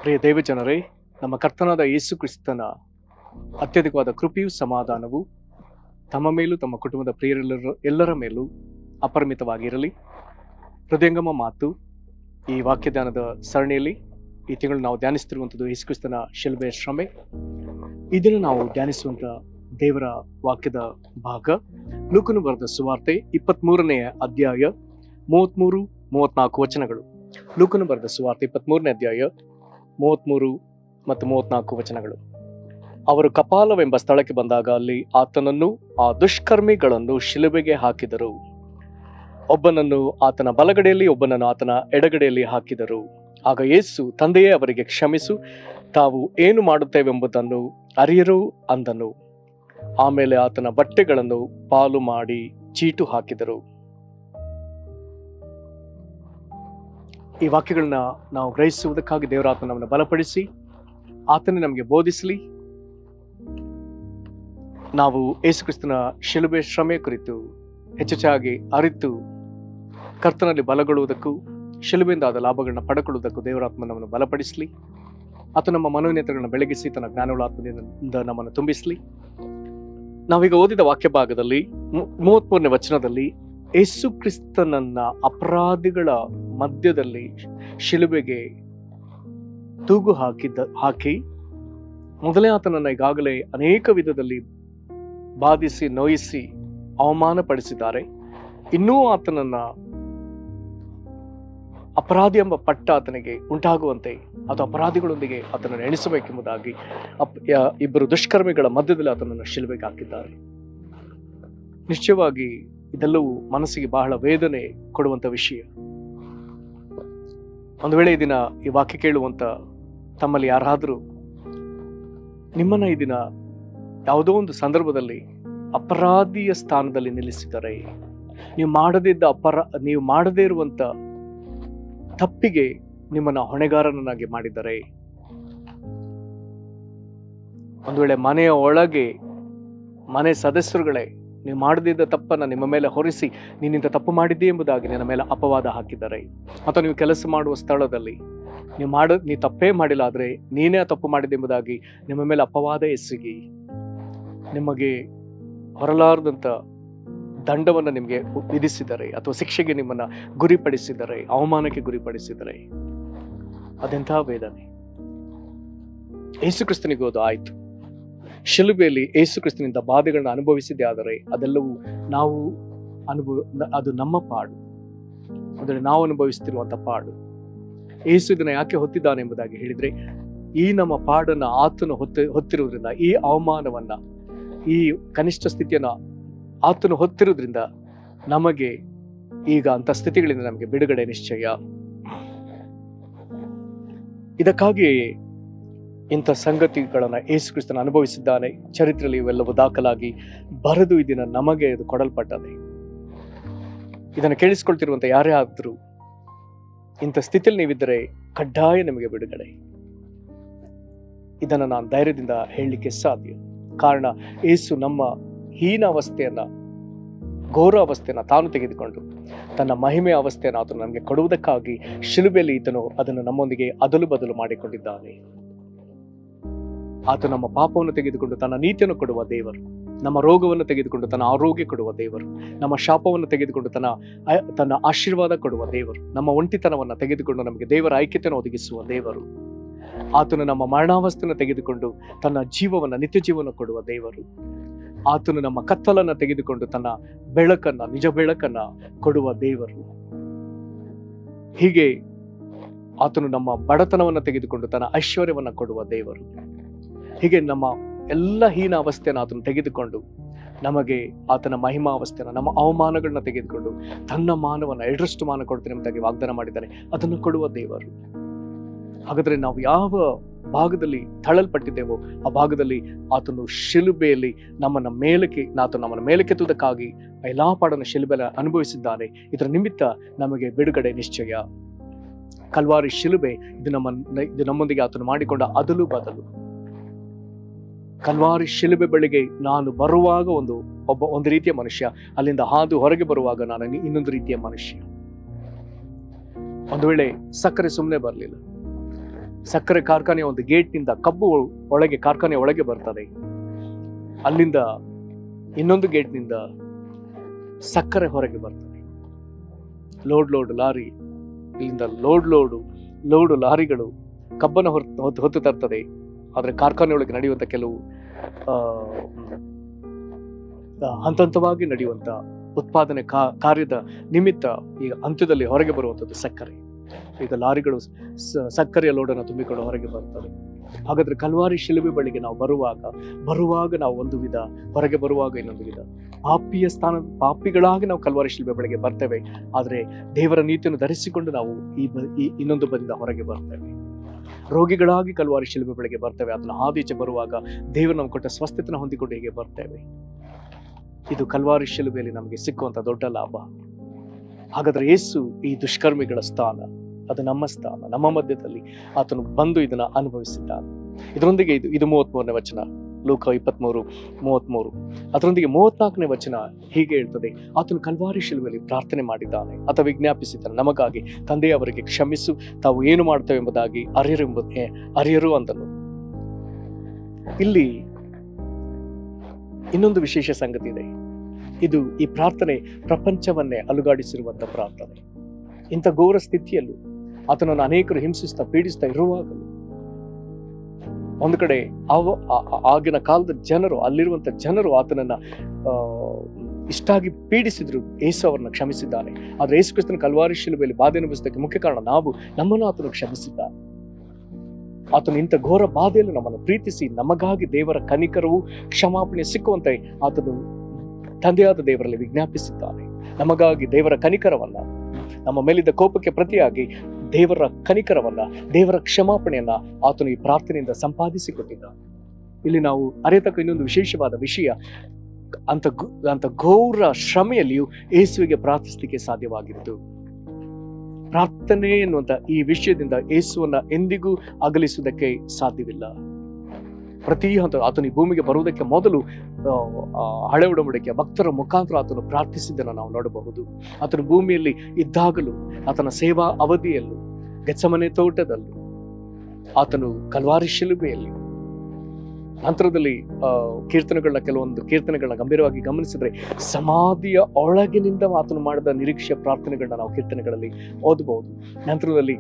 ಪ್ರಿಯ ದೇವಜನರೇ, ನಮ್ಮ ಕರ್ತನಾದ ಯೇಸು ಕ್ರಿಸ್ತನ ಅತ್ಯಧಿಕವಾದ ಕೃಪೆಯೂ ಸಮಾಧಾನವು ತಮ್ಮ ಮೇಲೂ ತಮ್ಮ ಕುಟುಂಬದ ಎಲ್ಲರ ಮೇಲೂ ಅಪರಿಮಿತವಾಗಿರಲಿ. ಹೃದಯಂಗಮ ಮಾತು ಈ ವಾಕ್ಯದಾನದ ಸರಣಿಯಲ್ಲಿ ಈ ತಿಂಗಳು ನಾವು ಧ್ಯಾನಿಸ್ತಿರುವಂಥದ್ದು ಯೇಸು ಕ್ರಿಸ್ತನ ಶಿಲುಬೆಯ ಶ್ರಮೆ. ಇದನ್ನು ನಾವು ಧ್ಯಾನಿಸುವಂಥ ದೇವರ ವಾಕ್ಯದ ಭಾಗ ಲೂಕನು ಬರೆದ ಸುವಾರ್ತೆ 23ನೇ ಅಧ್ಯಾಯ 33-34 ವಚನಗಳು. ಲೂಕನು ಬರೆದ ಸುವಾರ್ತೆ 23ನೇ ಅಧ್ಯಾಯ 33 ಮತ್ತು 34 ವಚನಗಳು. ಅವರು ಕಪಾಲವೆಂಬ ಸ್ಥಳಕ್ಕೆ ಬಂದಾಗ ಅಲ್ಲಿ ಆತನನ್ನು ಆ ದುಷ್ಕರ್ಮಿಗಳನ್ನು ಶಿಲುಬೆಗೆ ಹಾಕಿದರು. ಒಬ್ಬನನ್ನು ಆತನ ಬಲಗಡೆಯಲ್ಲಿ, ಒಬ್ಬನನ್ನು ಆತನ ಎಡಗಡೆಯಲ್ಲಿ ಹಾಕಿದರು. ಆಗ ಯೇಸು, ತಂದೆಯೇ, ಅವರಿಗೆ ಕ್ಷಮಿಸು, ತಾವು ಏನು ಮಾಡುತ್ತೇವೆಂಬುದನ್ನು ಅರಿಯರು ಅಂದನು. ಆಮೇಲೆ ಆತನ ಬಟ್ಟೆಗಳನ್ನು ಪಾಲು ಮಾಡಿ ಚೀಟು ಹಾಕಿದರು. ಈ ವಾಕ್ಯಗಳನ್ನ ನಾವು ಗ್ರಹಿಸುವುದಕ್ಕಾಗಿ ದೇವರ ಆತನ ನಮ್ಮನ್ನು ಬಲಪಡಿಸಿ ಆತನೇ ನಮಗೆ ಬೋಧಿಸಲಿ. ನಾವು ಯೇಸು ಕ್ರಿಸ್ತನ ಶಿಲುಬೆ ಶ್ರಮೆ ಕುರಿತು ಹೆಚ್ಚೆಚ್ಚಾಗಿ ಅರಿತು ಕರ್ತನಲ್ಲಿ ಬಲಗೊಳ್ಳುವುದಕ್ಕೂ ಶಿಲುಬೆಯಿಂದ ಆದ ಲಾಭಗಳನ್ನ ಪಡೆಕೊಳ್ಳುವುದಕ್ಕೂ ದೇವರಾತ್ಮ ನಮ್ಮನ್ನು ಬಲಪಡಿಸಲಿ. ಆತ ನಮ್ಮ ಮನೋನೇತ್ರಗಳನ್ನ ಬೆಳಗಿಸಿ ತನ್ನ ಜ್ಞಾನವುಳ್ಳ ಆತ್ಮದಿಂದ ನಮ್ಮನ್ನು ತುಂಬಿಸಲಿ. ನಾವೀಗ ಓದಿದ ವಾಕ್ಯ ಭಾಗದಲ್ಲಿ 33ನೇ ವಚನದಲ್ಲಿ ಯೇಸು ಕ್ರಿಸ್ತನನ್ನ ಅಪರಾಧಿಗಳ ಮಧ್ಯದಲ್ಲಿ ಶಿಲುಬೆಗೆ ತೂಗು ಹಾಕಿ ಮೊದಲೇ ಆತನನ್ನ ಈಗಾಗಲೇ ಅನೇಕ ವಿಧದಲ್ಲಿ ಬಾಧಿಸಿ, ನೋಯಿಸಿ, ಅವಮಾನ ಪಡಿಸಿದ್ದಾರೆ. ಇನ್ನೂ ಆತನನ್ನ ಅಪರಾಧಿ ಎಂಬ ಪಟ್ಟ ಆತನಿಗೆ ಉಂಟಾಗುವಂತೆ ಅಥವಾ ಅಪರಾಧಿಗಳೊಂದಿಗೆ ಆತನನ್ನು ಎಣಿಸಬೇಕೆಂಬುದಾಗಿ ಇಬ್ಬರು ದುಷ್ಕರ್ಮಿಗಳ ಮಧ್ಯದಲ್ಲಿ ಆತನನ್ನು ಶಿಲುಬೆಗೆ ಹಾಕಿದ್ದಾರೆ. ನಿಶ್ಚಯವಾಗಿ ಇದೆಲ್ಲವೂ ಮನಸ್ಸಿಗೆ ಬಹಳ ವೇದನೆ ಕೊಡುವಂತ ವಿಷಯ. ಒಂದು ವೇಳೆ ಈ ದಿನ ಈ ವಾಕ್ಯ ಕೇಳುವಂತ ತಮ್ಮಲ್ಲಿ ಯಾರಾದರೂ ನಿಮ್ಮನ್ನ ಈ ದಿನ ಯಾವುದೋ ಒಂದು ಸಂದರ್ಭದಲ್ಲಿ ಅಪರಾಧಿಯ ಸ್ಥಾನದಲ್ಲಿ ನಿಲ್ಲಿಸಿದರೆ, ನೀವು ಮಾಡದೇ ಇರುವಂತ ತಪ್ಪಿಗೆ ನಿಮ್ಮನ್ನ ಹೊಣೆಗಾರನನ್ನಾಗಿ ಮಾಡಿದ್ದಾರೆ, ಒಂದು ವೇಳೆ ಮನೆಯ ಒಳಗೆ ಮನೆ ಸದಸ್ಯರುಗಳೇ ನೀವು ಮಾಡದಿದ್ದ ತಪ್ಪನ್ನ ನಿಮ್ಮ ಮೇಲೆ ಹೊರಿಸಿ ನೀನಿಂದ ತಪ್ಪು ಮಾಡಿದ್ದೆ ಎಂಬುದಾಗಿ ನಿನ್ನ ಮೇಲೆ ಅಪವಾದ ಹಾಕಿದ್ದಾರೆ, ಅಥವಾ ನೀವು ಕೆಲಸ ಮಾಡುವ ಸ್ಥಳದಲ್ಲಿ ನೀವು ತಪ್ಪೇ ಮಾಡಿಲ್ಲ ಆದ್ರೆ ನೀನೇ ತಪ್ಪು ಮಾಡಿದ್ದೆ ಎಂಬುದಾಗಿ ನಿಮ್ಮ ಮೇಲೆ ಅಪವಾದ ಎಸಗಿ ನಿಮಗೆ ಹೊರಲಾರದಂತ ದಂಡವನ್ನ ನಿಮಗೆ ವಿಧಿಸಿದರೆ ಅಥವಾ ಶಿಕ್ಷೆಗೆ ನಿಮ್ಮನ್ನ ಗುರಿಪಡಿಸಿದರೆ, ಅವಮಾನಕ್ಕೆ ಗುರಿಪಡಿಸಿದರೆ, ಅದೆಂತಹ ವೇದನೆ. ಯೇಸು ಕ್ರಿಸ್ತನಿಗೂ ಅದು ಆಯ್ತು. ಶಿಲುಬೆಯಲ್ಲಿ ಯೇಸು ಕ್ರಿಸ್ತನಿಂದ ಬಾಧೆಗಳನ್ನ ಅನುಭವಿಸಿದೆ. ಆದರೆ ಅದೆಲ್ಲವೂ ಅದು ನಮ್ಮ ಪಾಡು, ಅಂದರೆ ನಾವು ಅನುಭವಿಸುತ್ತಿರುವಂತ ಪಾಡು. ಯೇಸು ಇದನ್ನ ಯಾಕೆ ಹೊತ್ತಿದ್ದಾನೆ ಎಂಬುದಾಗಿ ಹೇಳಿದ್ರೆ, ಈ ನಮ್ಮ ಪಾಡನ್ನ ಆತನು ಹೊತ್ತಿರುವುದರಿಂದ, ಈ ಅವಮಾನವನ್ನ, ಈ ಕನಿಷ್ಠ ಸ್ಥಿತಿಯನ್ನ ಆತನು ಹೊತ್ತಿರುವುದರಿಂದ ನಮಗೆ ಈಗ ಅಂತ ಸ್ಥಿತಿಗಳಿಂದ ನಮಗೆ ಬಿಡುಗಡೆ ನಿಶ್ಚಯ. ಇದಕ್ಕಾಗಿ ಇಂಥ ಸಂಗತಿಗಳನ್ನ ಯೇಸು ಕ್ರಿಸ್ತನ ಅನುಭವಿಸಿದ್ದಾನೆ. ಚರಿತ್ರೆಯಲ್ಲಿ ಇವೆಲ್ಲವೂ ದಾಖಲಾಗಿ ಬರೆದು ಈ ದಿನ ನಮಗೆ ಇದು ಕೊಡಲ್ಪಟ್ಟದೆ. ಇದನ್ನು ಕೇಳಿಸ್ಕೊಳ್ತಿರುವಂತ ಯಾರೇ ಆದ್ರೂ ಇಂಥ ಸ್ಥಿತಿಯಲ್ಲಿ ನೀವಿದ್ದರೆ ಕಡ್ಡಾಯ ನಿಮಗೆ ಬಿಡುಗಡೆ. ಇದನ್ನು ನಾನು ಧೈರ್ಯದಿಂದ ಹೇಳಲಿಕ್ಕೆ ಸಾಧ್ಯ. ಕಾರಣ, ಯೇಸು ನಮ್ಮ ಹೀನ ಅವಸ್ಥೆಯನ್ನ, ಘೋರ ಅವಸ್ಥೆಯನ್ನ ತಾನು ತೆಗೆದುಕೊಂಡು ತನ್ನ ಮಹಿಮೆಯ ಅವಸ್ಥೆಯನ್ನು ಆತನು ನಮಗೆ ಕೊಡುವುದಕ್ಕಾಗಿ ಶಿಲುಬೆಯಲ್ಲಿ ಈತನು ಅದನ್ನು ನಮ್ಮೊಂದಿಗೆ ಅದಲು ಬದಲು ಮಾಡಿಕೊಂಡಿದ್ದಾನೆ. ಆತ ನಮ್ಮ ಪಾಪವನ್ನು ತೆಗೆದುಕೊಂಡು ತನ್ನ ನೀತಿಯನ್ನು ಕೊಡುವ ದೇವರು, ನಮ್ಮ ರೋಗವನ್ನು ತೆಗೆದುಕೊಂಡು ತನ್ನ ಆರೋಗ್ಯ ಕೊಡುವ ದೇವರು, ನಮ್ಮ ಶಾಪವನ್ನು ತೆಗೆದುಕೊಂಡು ತನ್ನ ಆಶೀರ್ವಾದ ಕೊಡುವ ದೇವರು, ನಮ್ಮ ಒಂಟಿತನವನ್ನು ತೆಗೆದುಕೊಂಡು ನಮಗೆ ದೇವರ ಐಕ್ಯತೆಯನ್ನು ಒದಗಿಸುವ ದೇವರು, ಆತನು ನಮ್ಮ ಮರಣಾವಸ್ಥೆಯನ್ನು ತೆಗೆದುಕೊಂಡು ತನ್ನ ಜೀವವನ್ನ, ನಿತ್ಯ ಜೀವನ ಕೊಡುವ ದೇವರು, ಆತನು ನಮ್ಮ ಕತ್ತಲನ್ನ ತೆಗೆದುಕೊಂಡು ತನ್ನ ಬೆಳಕನ್ನ, ನಿಜ ಬೆಳಕನ್ನ ಕೊಡುವ ದೇವರು. ಹೀಗೆ ಆತನು ನಮ್ಮ ಬಡತನವನ್ನ ತೆಗೆದುಕೊಂಡು ತನ್ನ ಐಶ್ವರ್ಯವನ್ನ ಕೊಡುವ ದೇವರು. ಹೀಗೆ ನಮ್ಮ ಎಲ್ಲ ಹೀನ ಅವಸ್ಥೆಯನ್ನು ಆತನು ತೆಗೆದುಕೊಂಡು ನಮಗೆ ಆತನ ಮಹಿಮಾ ಅವಸ್ಥೆಯನ್ನು, ನಮ್ಮ ಅವಮಾನಗಳನ್ನ ತೆಗೆದುಕೊಂಡು ತನ್ನ ಮಾನವನ್ನ 2ರಷ್ಟು ಮಾನ ಕೊಡ್ತೇನೆ ಎಂಬುದಾಗಿ ವಾಗ್ದಾನ ಮಾಡಿದ್ದಾನೆ. ಅದನ್ನು ಕೊಡುವ ದೇವರು. ಹಾಗಾದ್ರೆ ನಾವು ಯಾವ ಭಾಗದಲ್ಲಿ ತಳ್ಳಲ್ಪಟ್ಟಿದ್ದೇವೋ ಆ ಭಾಗದಲ್ಲಿ ಆತನು ಶಿಲುಬೆಯಲ್ಲಿ ನಮ್ಮನ್ನ ಮೇಲಕ್ಕೆತ್ತುವುದಕ್ಕಾಗಿ ಎಲ್ಲಾ ಪಾಡನ್ನು ಶಿಲುಬೆಯಲ್ಲಿ ಅನುಭವಿಸಿದ್ದಾನೆ. ಇದರ ನಿಮಿತ್ತ ನಮಗೆ ಬಿಡುಗಡೆ ನಿಶ್ಚಯ. ಕಲ್ವಾರಿ ಶಿಲುಬೆ ಇದು ನಮ್ಮೊಂದಿಗೆ ಆತನು ಮಾಡಿಕೊಂಡ ಅದಲು ಬದಲು. ಕಲ್ವಾರಿ ಶಿಲುಬೆ ಬಳಿಗೆ ನಾನು ಬರುವಾಗ ಒಂದು ರೀತಿಯ ಮನುಷ್ಯ, ಅಲ್ಲಿಂದ ಹಾದು ಹೊರಗೆ ಬರುವಾಗ ನಾನು ಇನ್ನೊಂದು ರೀತಿಯ ಮನುಷ್ಯ. ಒಂದು ವೇಳೆ ಸಕ್ಕರೆ ಸುಮ್ಮನೆ ಬರಲಿಲ್ಲ, ಸಕ್ಕರೆ ಕಾರ್ಖಾನೆಯ ಒಂದು ಗೇಟ್ನಿಂದ ಕಬ್ಬು ಒಳಗೆ ಕಾರ್ಖಾನೆ ಒಳಗೆ ಬರ್ತದೆ. ಅಲ್ಲಿಂದ ಇನ್ನೊಂದು ಗೇಟ್ನಿಂದ ಸಕ್ಕರೆ ಹೊರಗೆ ಬರ್ತದೆ. ಲೋಡ್ ಲಾರಿ, ಇಲ್ಲಿಂದ ಲೋಡು ಲಾರಿಗಳು ಕಬ್ಬನ್ನು ಹೊತ್ತು ತರ್ತದೆ. ಆದರೆ ಕಾರ್ಖಾನೆಯೊಳಗೆ ನಡೆಯುವಂಥ ಕೆಲವು ಹಂತವಾಗಿ ನಡೆಯುವಂಥ ಉತ್ಪಾದನೆ ಕಾರ್ಯದ ನಿಮಿತ್ತ ಈಗ ಅಂತ್ಯದಲ್ಲಿ ಹೊರಗೆ ಬರುವಂಥದ್ದು ಸಕ್ಕರೆ. ಈಗ ಲಾರಿಗಳು ಸಕ್ಕರೆಯ ಲೋಡನ್ನು ತುಂಬಿಕೊಂಡು ಹೊರಗೆ ಬರ್ತವೆ. ಹಾಗಾದ್ರೆ ಕಲ್ವಾರಿ ಶಿಲುಬೆ ಬಳಿಗೆ ನಾವು ಬರುವಾಗ ನಾವು ಒಂದು ವಿಧ, ಹೊರಗೆ ಬರುವಾಗ ಇನ್ನೊಂದು ವಿಧ. ಪಾಪಿಗಳಾಗಿ ನಾವು ಕಲ್ವಾರಿ ಶಿಲುಬೆ ಬಳಿಗೆ ಬರ್ತೇವೆ. ಆದರೆ ದೇವರ ನೀತಿಯನ್ನು ಧರಿಸಿಕೊಂಡು ನಾವು ಈ ಇನ್ನೊಂದು ಬದಿಯಿಂದ ಹೊರಗೆ ಬರ್ತೇವೆ. ರೋಗಿಗಳಾಗಿ ಕಲ್ವಾರಿ ಶಿಲುಬೆ ಬಳಿಗೆ ಬರ್ತೇವೆ. ಅದನ್ನು ಹಾದೀಚೆ ಬರುವಾಗ ದೇವರು ನಮ್ಗೆ ಕೊಟ್ಟ ಸ್ವಸ್ಥತೆನ ಹೊಂದಿಕೊಂಡು ಹೀಗೆ ಬರ್ತೇವೆ. ಇದು ಕಲ್ವಾರಿ ಶಿಲುಬೆಯಲ್ಲಿ ನಮಗೆ ಸಿಕ್ಕುವಂತ ದೊಡ್ಡ ಲಾಭ. ಹಾಗಾದ್ರೆ ಯೇಸು ಈ ದುಷ್ಕರ್ಮಿಗಳ ಸ್ಥಾನ, ಅದು ನಮ್ಮ ಸ್ಥಾನ, ನಮ್ಮ ಮಧ್ಯದಲ್ಲಿ ಆತನು ಬಂದು ಇದನ್ನ ಅನುಭವಿಸಿದ್ದಾನೆ. ಇದರೊಂದಿಗೆ ಇದು 33ನೇ ವಚನ, ಲೂಕ 23:33. ಅದರೊಂದಿಗೆ 34ನೇ ವಚನ ಹೀಗೆ ಹೇಳ್ತದೆ, ಆತನು ಕಲ್ವಾರಿ ಶಿಲುಬೆಯಲ್ಲಿ ಪ್ರಾರ್ಥನೆ ಮಾಡಿದ್ದಾನೆ ಅಥವಾ ವಿಜ್ಞಾಪಿಸಿದ್ದಾನೆ, ನಮಗಾಗಿ ತಂದೆಯ ಅವರಿಗೆ ಕ್ಷಮಿಸು, ತಾವು ಏನು ಮಾಡ್ತೇವೆ ಎಂಬುದಾಗಿ ಅರಿಯರು ಅಂದನು. ಇಲ್ಲಿ ಇನ್ನೊಂದು ವಿಶೇಷ ಸಂಗತಿ ಇದೆ. ಈ ಪ್ರಾರ್ಥನೆ ಪ್ರಪಂಚವನ್ನೇ ಅಲುಗಾಡಿಸಿರುವಂತ ಪ್ರಾರ್ಥನೆ. ಇಂಥ ಘೋರ ಸ್ಥಿತಿಯಲ್ಲೂ ಆತನನ್ನು ಅನೇಕರು ಹಿಂಸಿಸ್ತಾ ಪೀಡಿಸ್ತಾ ಇರುವಾಗಲೂ ಒಂದು ಕಡೆ ಆಗಿನ ಕಾಲದ ಜನರು, ಅಲ್ಲಿರುವಂತ ಜನರು ಆತನನ್ನ ಇಷ್ಟಾಗಿ ಪೀಡಿಸಿದ್ರು, ಯೇಸು ಅವರನ್ನ ಕ್ಷಮಿಸಿದ್ದಾನೆ. ಆದ್ರೆ ಯೇಸು ಕ್ರಿಸ್ತನ ಕಲ್ವಾರಿ ಶಿಲುಬೆಯಲ್ಲಿ ಬಾಧೆ ಅನುಭವಿಸೋದಕ್ಕೆ ಮುಖ್ಯ ಕಾರಣ ನಮ್ಮನ್ನು ಆತನು ಕ್ಷಮಿಸಿದ್ದಾನೆ. ಆತನು ಇಂಥ ಘೋರ ಬಾಧೆಯನ್ನು ನಮ್ಮನ್ನು ಪ್ರೀತಿಸಿ ನಮಗಾಗಿ ದೇವರ ಕನಿಕರವು ಕ್ಷಮಾಪಣೆ ಸಿಕ್ಕುವಂತೆ ಆತನು ತಂದೆಯಾದ ದೇವರಲ್ಲಿ ವಿಜ್ಞಾಪಿಸಿದ್ದಾನೆ. ನಮಗಾಗಿ ದೇವರ ಕನಿಕರವನ್ನ, ನಮ್ಮ ಮೇಲಿದ್ದ ಕೋಪಕ್ಕೆ ಪ್ರತಿಯಾಗಿ ದೇವರ ಕನಿಕರವನ್ನ, ದೇವರ ಕ್ಷಮಾಪಣೆಯನ್ನ ಆತನು ಈ ಪ್ರಾರ್ಥನೆಯಿಂದ ಸಂಪಾದಿಸಿಕೊಟ್ಟಿದ್ದಾನೆ. ಇಲ್ಲಿ ನಾವು ಅರಿಯತಕ್ಕ ಇನ್ನೊಂದು ವಿಶೇಷವಾದ ವಿಷಯ, ಅಂತ ಘೋರ ಶ್ರಮೆಯಲ್ಲಿಯೂ ಯೇಸುವಿಗೆ ಪ್ರಾರ್ಥಿಸಲಿಕ್ಕೆ ಸಾಧ್ಯವಾಗಿತ್ತು. ಪ್ರಾರ್ಥನೆ ಎನ್ನುವಂತ ಈ ವಿಷಯದಿಂದ ಯೇಸುವನ್ನ ಎಂದಿಗೂ ಅಗಲಿಸುವುದಕ್ಕೆ ಸಾಧ್ಯವಿಲ್ಲ. ಪ್ರತಿ ಹಂತ ಆತನು ಈ ಭೂಮಿಗೆ ಬರುವುದಕ್ಕೆ ಮೊದಲು ಹಳೆ ಒಡಂಬಡಿಕೆಯ ಭಕ್ತರ ಮುಖಾಂತರ ಆತನು ಪ್ರಾರ್ಥಿಸಿದ್ದನ್ನು ನಾವು ನೋಡಬಹುದು. ಆತನು ಭೂಮಿಯಲ್ಲಿ ಇದ್ದಾಗಲೂ, ಆತನ ಸೇವಾ ಅವಧಿಯಲ್ಲೂ, ಗೆತ್ಸಮನೆ ತೋಟದಲ್ಲೂ, ಆತನು ಕಲ್ವಾರಿ ಶಿಲುಬೆಯಲ್ಲಿ, ನಂತರದಲ್ಲಿ ಕೆಲವೊಂದು ಕೀರ್ತನೆಗಳನ್ನ ಗಂಭೀರವಾಗಿ ಗಮನಿಸಿದ್ರೆ ಸಮಾಧಿಯ ಒಳಗಿನಿಂದ ಆತನು ಮಾಡಿದ ನಿರೀಕ್ಷೆಯ ಪ್ರಾರ್ಥನೆಗಳನ್ನ ನಾವು ಕೀರ್ತನೆಗಳಲ್ಲಿ ಓದಬಹುದು. ನಂತರದಲ್ಲಿ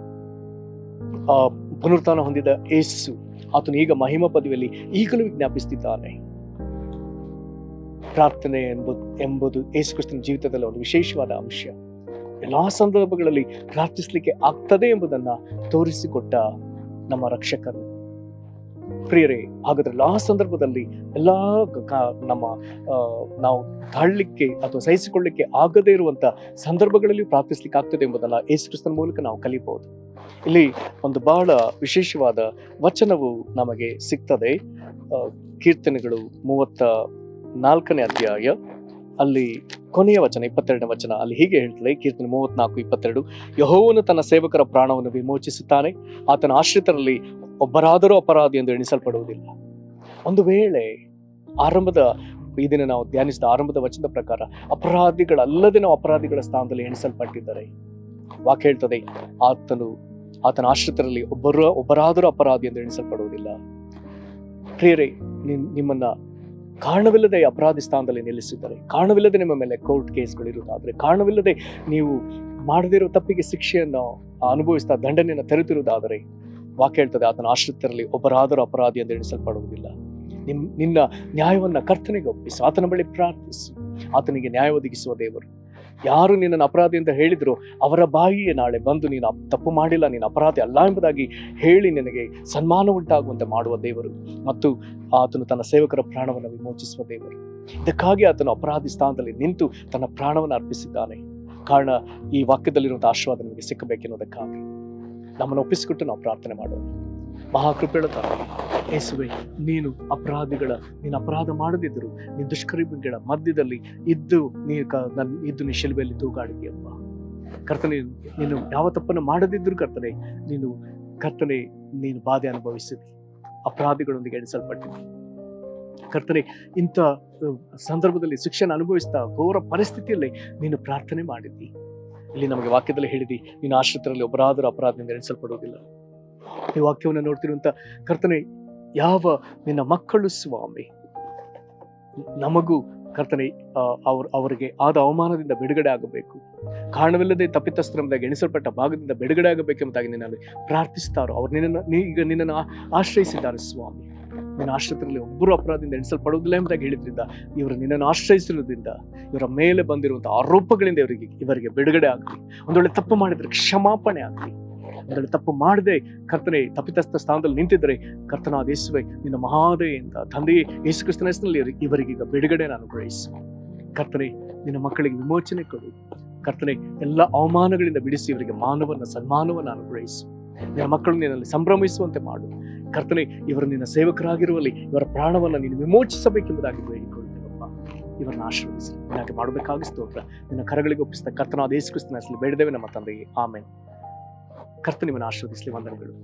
ಪುನರುತ್ಥಾನ ಹೊಂದಿದ ಯೇಸು ಆತನು ಈಗ ಮಹಿಮಾ ಪದವಿಯಲ್ಲಿ ಈಗಲೂ ವಿಜ್ಞಾಪಿಸುತ್ತಿದ್ದಾನೆ. ಪ್ರಾರ್ಥನೆ ಎಂಬುದು ಯೇಸು ಕ್ರಿಸ್ತನ ಜೀವಿತದಲ್ಲಿ ಒಂದು ವಿಶೇಷವಾದ ಅಂಶ. ಎಲ್ಲಾ ಸಂದರ್ಭಗಳಲ್ಲಿ ಪ್ರಾರ್ಥಿಸಲಿಕ್ಕೆ ಆಗ್ತದೆ ಎಂಬುದನ್ನ ತೋರಿಸಿಕೊಟ್ಟ ನಮ್ಮ ರಕ್ಷಕರು. ಪ್ರಿಯರೇ, ಹಾಗಾದ್ರೆ ಆ ಸಂದರ್ಭದಲ್ಲಿ ಎಲ್ಲಾ ನಾವು ತಾಳ್ಲಿಕ್ಕೆ ಅಥವಾ ಸಹಿಸಿಕೊಳ್ಳಿಕ್ಕೆ ಆಗದೇ ಇರುವಂತ ಸಂದರ್ಭಗಳಲ್ಲಿ ಪ್ರಾರ್ಥಿಸ್ಲಿಕ್ಕೆ ಆಗ್ತದೆ ಎಂಬುದನ್ನ ಯೇಸು ಕ್ರಿಸ್ತನ ಮೂಲಕ ನಾವು ಕಲಿಬಹುದು. ಇಲ್ಲಿ ಒಂದು ಬಹಳ ವಿಶೇಷವಾದ ವಚನವು ನಮಗೆ ಸಿಗ್ತದೆ. ಕೀರ್ತನೆಗಳು 34ನೇ ಅಧ್ಯಾಯ, ಅಲ್ಲಿ ಕೊನೆಯ ವಚನ 22ನೇ ವಚನ, ಅಲ್ಲಿ ಹೀಗೆ ಹೇಳ್ತದೆ. ಕೀರ್ತನೆ 34:22, ಯೆಹೋವನು ತನ್ನ ಸೇವಕರ ಪ್ರಾಣವನ್ನು ವಿಮೋಚಿಸುತ್ತಾನೆ, ಆತನ ಆಶ್ರಿತರಲ್ಲಿ ಒಬ್ಬರಾದರೂ ಅಪರಾಧಿ ಎಂದು ಎಣಿಸಲ್ಪಡುವುದಿಲ್ಲ. ಒಂದು ವೇಳೆ ಇದನ್ನು ನಾವು ಧ್ಯಾನಿಸಿದ ಆರಂಭದ ವಚನದ ಪ್ರಕಾರ ಅಪರಾಧಿಗಳಲ್ಲದೆ ನಾವು ಅಪರಾಧಿಗಳ ಸ್ಥಾನದಲ್ಲಿ ಎಣಿಸಲ್ಪಟ್ಟಿದ್ದಾರೆ. ವಾಕ್ಯ ಹೇಳ್ತದೆ, ಆತನ ಆಶ್ರಿತರಲ್ಲಿ ಒಬ್ಬರಾದರೂ ಅಪರಾಧಿ ಎಂದು ಎಣಿಸಲ್ಪಡುವುದಿಲ್ಲ. ಪ್ರಿಯರೇ, ನಿಮ್ಮನ್ನ ಕಾರಣವಿಲ್ಲದೆ ಅಪರಾಧಿ ಸ್ಥಾನದಲ್ಲಿ ನಿಲ್ಲಿಸಿದ್ದಾರೆ, ಕಾರಣವಿಲ್ಲದೆ ನಿಮ್ಮ ಮೇಲೆ ಕೋರ್ಟ್ ಕೇಸ್ಗಳಿರುವುದಾದ್ರೆ, ಕಾರಣವಿಲ್ಲದೆ ನೀವು ಮಾಡದಿರೋ ತಪ್ಪಿಗೆ ಶಿಕ್ಷೆಯನ್ನು ಅನುಭವಿಸ್ತಾ ದಂಡನೆಯನ್ನು ತೆರೆದಿರುವುದಾದರೆ, ವಾಕ್ಯ ಹೇಳ್ತದೆ, ಆತನ ಆಶ್ರಿತರಲ್ಲಿ ಒಬ್ಬರಾದರೂ ಅಪರಾಧಿ ಎಂದು ಎಣಿಸಲ್ಪಡುವುದಿಲ್ಲ. ನಿನ್ನ ನ್ಯಾಯವನ್ನ ಕರ್ತನಿಗೆ ಒಪ್ಪಿಸು, ಆತನ ಬಳಿ ಪ್ರಾರ್ಥಿಸು. ಆತನಿಗೆ ನ್ಯಾಯ ಒದಗಿಸುವ ದೇವರು. ಯಾರು ನಿನ್ನನ್ನು ಅಪರಾಧಿ ಅಂತ ಹೇಳಿದ್ರು ಅವರ ಬಾಯಿಯೇ ನಾಳೆ ಬಂದು ನೀನು ತಪ್ಪು ಮಾಡಿಲ್ಲ, ನೀನು ಅಪರಾಧಿ ಅಲ್ಲ ಎಂಬುದಾಗಿ ಹೇಳಿ ನಿನಗೆ ಸನ್ಮಾನ ಉಂಟಾಗುವಂತೆ ಮಾಡುವ ದೇವರು. ಮತ್ತು ಆತನು ತನ್ನ ಸೇವಕರ ಪ್ರಾಣವನ್ನು ವಿಮೋಚಿಸುವ ದೇವರು. ಇದಕ್ಕಾಗಿ ಆತನು ಅಪರಾಧಿ ಸ್ಥಾನದಲ್ಲಿ ನಿಂತು ತನ್ನ ಪ್ರಾಣವನ್ನು ಅರ್ಪಿಸಿದ್ದಾನೆ. ಕಾರಣ ಈ ವಾಕ್ಯದಲ್ಲಿರುವಂತಹ ಆಶೀರ್ವಾದ ನಮಗೆ ಸಿಕ್ಕಬೇಕೆನ್ನುವುದಕ್ಕಾಗಿ ನಮ್ಮನ್ನು ಒಪ್ಪಿಸಿಕೊಟ್ಟು ನಾವು ಪ್ರಾರ್ಥನೆ ಮಾಡೋಣ. ಮಹಾಕೃಪೆಗಳ ತಾಯಿ ಯೇಸುವೆ, ನೀನು ಅಪರಾಧ ಮಾಡದಿದ್ದರು ನೀನು ದುಷ್ಕರ್ಮಿಗಳ ಮಧ್ಯದಲ್ಲಿ ಇದ್ದು ನೀ ಶಿಲುಬೆಯಲ್ಲಿ ತೂಗಾಡಿದೆಯಪ್ಪ. ಕರ್ತನೆ, ನೀನು ಯಾವ ತಪ್ಪನ್ನು ಮಾಡದಿದ್ದರೂ ಕರ್ತನೆ ನೀನು ಬಾಧೆ ಅನುಭವಿಸಿದಿ, ಅಪರಾಧಿಗಳೊಂದಿಗೆ ಎಣಿಸಲ್ಪಟ್ಟಿದ್ದಿ. ಕರ್ತನೆ, ಇಂಥ ಸಂದರ್ಭದಲ್ಲಿ ಶಿಕ್ಷೆಯನ್ನು ಅನುಭವಿಸ್ತಾ ಘೋರ ಪರಿಸ್ಥಿತಿಯಲ್ಲಿ ನೀನು ಪ್ರಾರ್ಥನೆ ಮಾಡಿದ್ದಿ. ಇಲ್ಲಿ ನಮಗೆ ವಾಕ್ಯದಲ್ಲಿ ಹೇಳಿದಿ, ನೀನು ಆಶ್ರಿತರಲ್ಲಿ ಒಬ್ಬರಾದರೂ ಅಪರಾಧದಿಂದ ಎಣಿಸಲ್ಪಡುವುದಿಲ್ಲ. ಈ ವಾಕ್ಯವನ್ನು ನೋಡ್ತಿರುವಂತ ಕರ್ತನೆ, ಯಾವ ನಿನ್ನ ಮಕ್ಕಳು ಸ್ವಾಮಿ ನಮಗೂ ಕರ್ತನೆ ಅವರಿಗೆ ಆದ ಅವಮಾನದಿಂದ ಬಿಡುಗಡೆ ಆಗಬೇಕು, ಕಾರಣವಿಲ್ಲದೆ ತಪ್ಪಿತಸ್ಥರದಾಗ ಎಣಿಸಲ್ಪಟ್ಟ ಭಾಗದಿಂದ ಬಿಡುಗಡೆ ಆಗಬೇಕೆಂಬುದಾಗಿ ನಿನ್ನಲ್ಲಿ ಪ್ರಾರ್ಥಿಸ್ತಾರೋ ಅವ್ರು ಈಗ ನಿನ್ನನ್ನು ಆಶ್ರಯಿಸಿದ್ದಾರೆ ಸ್ವಾಮಿ. ನಿನ್ನ ಆಶ್ರಯದಲ್ಲಿ ಒಬ್ಬರು ಅಪರಾಧದಿಂದ ಎಣಿಸಲ್ಪಡುವುದಿಲ್ಲ ಎಂಬುದಾಗಿ ಹೇಳಿದ್ರಿಂದ ಇವರು ನಿನ್ನನ್ನು ಆಶ್ರಯಿಸಿರೋದ್ರಿಂದ ಇವರ ಮೇಲೆ ಬಂದಿರುವಂತಹ ಆರೋಪಗಳಿಂದ ಇವರಿಗೆ ಬಿಡುಗಡೆ ಆಗಲಿ. ಒಂದೊಳ್ಳೆ ತಪ್ಪು ಮಾಡಿದ್ರೆ ಕ್ಷಮಾಪಣೆ ಆಗಲಿ. ಒಂದೊಳ್ಳೆ ತಪ್ಪು ಮಾಡದೆ ಕರ್ತನೆ ತಪ್ಪಿತಸ್ಥ ಸ್ಥಾನದಲ್ಲಿ ನಿಂತಿದ್ದರೆ ಕರ್ತನಾದ ಯೇಸುವೆ ನಿನ್ನ ಮಹಾದಯೆಯಿಂದ ತಂದೆಯೇ ಯೇಸು ಕ್ರಿಸ್ತನ ಹೆಸರಿನಲ್ಲಿ ಇವರಿಗೀಗ ಬಿಡುಗಡೆ ನಾನು ಗ್ರಹಿಸು. ಕರ್ತನೆ, ನಿನ್ನ ಮಕ್ಕಳಿಗೆ ವಿಮೋಚನೆ ಕೊಡು. ಕರ್ತನೆ, ಎಲ್ಲ ಅವಮಾನಗಳಿಂದ ಬಿಡಿಸಿ ಇವರಿಗೆ ಮಾನವನ್ನ ಸನ್ಮಾನವನ್ನು ಅನುಗ್ರಹಿಸು. ನಿನ್ನ ಮಕ್ಕಳು ನಿನ್ನಲ್ಲಿ ಸಂಭ್ರಮಿಸುವಂತೆ ಮಾಡು. ಕರ್ತನೆ, ಇವರು ನಿನ್ನ ಸೇವಕರಾಗಿರುವಲ್ಲಿ ಇವರ ಪ್ರಾಣವನ್ನು ನೀನು ವಿಮೋಚಿಸಬೇಕೆಂಬುದಾಗಿ ಬೇಡಿಕೊಳ್ಳುತ್ತೇವಪ್ಪ. ಇವರನ್ನು ಆಶೀರ್ವದಿಸಿ ನಿನಗೆ ಮಾಡಬೇಕಾಗಿ ಸ್ತೋತ್ರ. ನಿನ್ನ ಕರಗಳಿಗೆ ಒಪ್ಪಿಸಿದ ಕರ್ತನಾದ ಯೇಸು ಕ್ರಿಸ್ತನ ಹೆಸರಲ್ಲಿ ಬೇಡಿದ್ದೇವೆ ನಮ್ಮ ತಂದೆಗೆ, ಆಮೆನ್. ಕರ್ತನಿವನ್ನ ಆಶೀರ್ವದಿಸಲಿ. ವಂದನೆಗಳು.